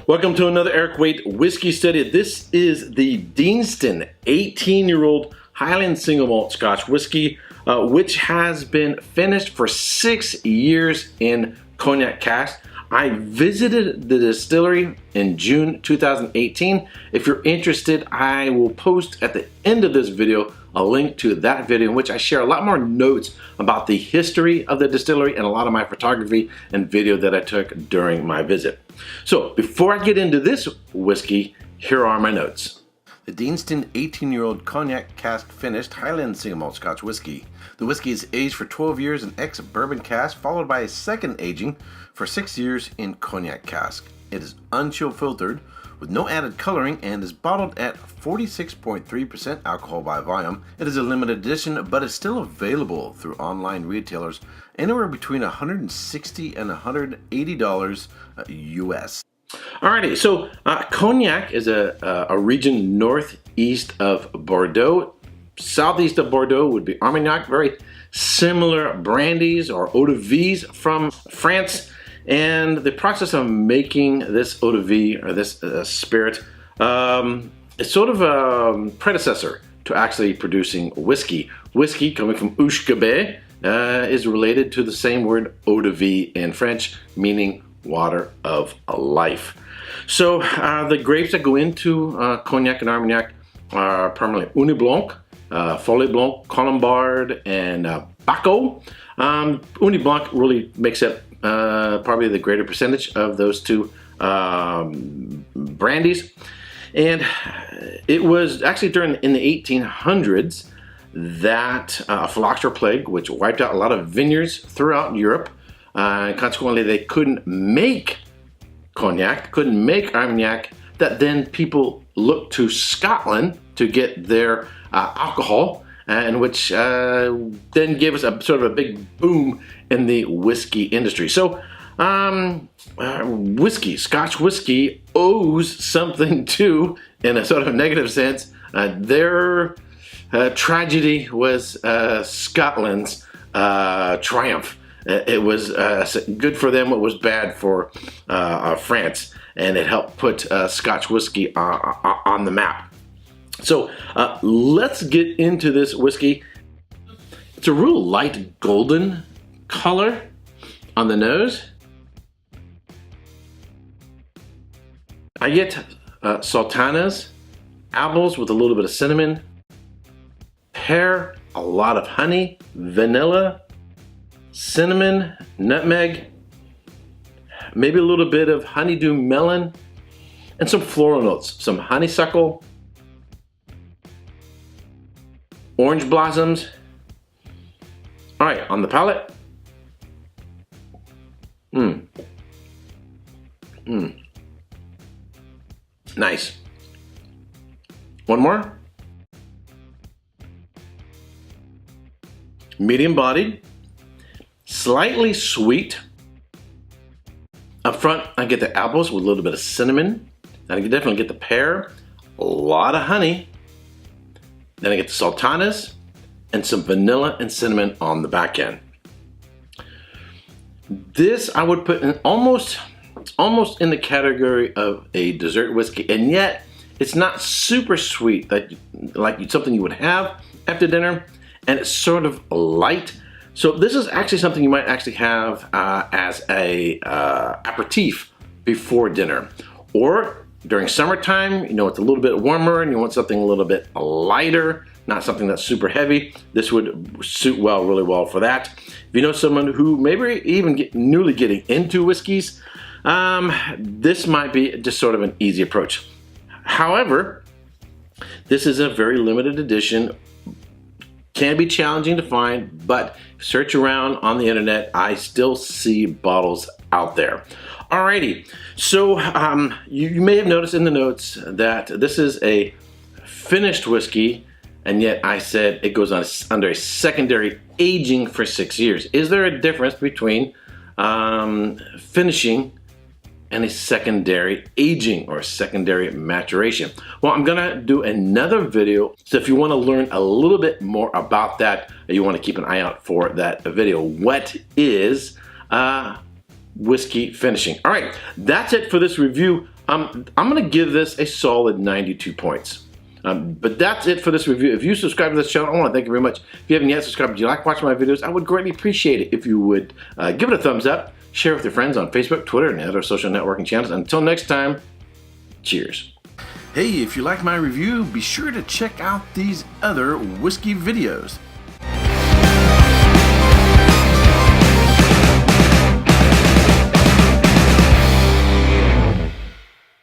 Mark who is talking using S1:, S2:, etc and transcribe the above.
S1: Welcome to another Erik whiskey study. This is the Deanston 18-year-old Highland single malt Scotch whiskey, which has been finished for 6 years in Cognac Cask. I visited the distillery in June 2018. If you're interested, I will post at the end of this video a link to that video in which I share a lot more notes about the history of the distillery and a lot of my photography and video that I took during my visit. So before I get into this whiskey, here are my notes. The Deanston 18-year-old Cognac Cask finished Highland single malt Scotch whiskey. The whiskey is aged for 12 years in ex-bourbon cask, followed by a second aging for 6 years in Cognac Cask. It is unchill filtered with no added coloring and is bottled at 46.3% alcohol by volume. It is a limited edition, but is still available through online retailers anywhere between $160 and $180 US. Alrighty, so Cognac is a region northeast of Bordeaux. Southeast of Bordeaux would be Armagnac, very similar brandies or eau de vie from France. And the process of making this eau de vie or this spirit is sort of a predecessor to actually producing whiskey. Whiskey, coming from Ushkabe, is related to the same word eau de vie in French, meaning water of life. So the grapes that go into Cognac and Armagnac are primarily Uni Blanc, Follet Blanc, Colombard, and Baco. Uni Blanc really makes up probably the greater percentage of those two brandies. And it was actually in the 1800s that a phylloxera plague, which wiped out a lot of vineyards throughout Europe, and consequently they couldn't make Cognac, couldn't make Armagnac, that then people looked to Scotland to get their alcohol, and which then gave us a sort of a big boom in the whiskey industry. So whiskey, Scotch whiskey, owes something to, in a sort of negative sense, their tragedy was Scotland's triumph. It was good for them, it was bad for France, and it helped put Scotch whiskey on the map. So let's get into this whiskey. It's a real light golden color on the nose. I get sultanas, apples with a little bit of cinnamon, pear, a lot of honey, vanilla, cinnamon, nutmeg, maybe a little bit of honeydew melon, and some floral notes, some honeysuckle, orange blossoms. All right, on the palate. Nice. One more. Medium bodied, slightly sweet. Up front, I get the apples with a little bit of cinnamon. I can definitely get the pear, a lot of honey. Then I get the sultanas and some vanilla and cinnamon on the back end. This I would put in almost in the category of a dessert whiskey, and yet it's not super sweet, like something you would have after dinner, and it's sort of light. So this is actually something you might actually have as a aperitif before dinner, or during summertime, you know, it's a little bit warmer and you want something a little bit lighter, not something that's super heavy. This would suit really well for that. If you know someone who maybe even newly getting into whiskeys, this might be just sort of an easy approach. However, this is a very limited edition. Can be challenging to find, but search around on the internet, I still see bottles out there. Alrighty, so you may have noticed in the notes that this is a finished whiskey, and yet I said it goes on under a secondary aging for 6 years. Is there a difference between finishing and a secondary aging or secondary maturation? Well, I'm gonna do another video, so if you want to learn a little bit more about that, you want to keep an eye out for that video. What is whiskey finishing? All right, that's it for this review I'm going to give this a solid 92 points. But that's it for this review. If you subscribe to this channel, I want to thank you very much. If you haven't yet subscribed, do you like watching my videos? I would greatly appreciate it if you would give it a thumbs up, share with your friends on Facebook, Twitter, and other social networking channels. Until next time, cheers. Hey, if you like my review, be sure to check out these other whiskey videos.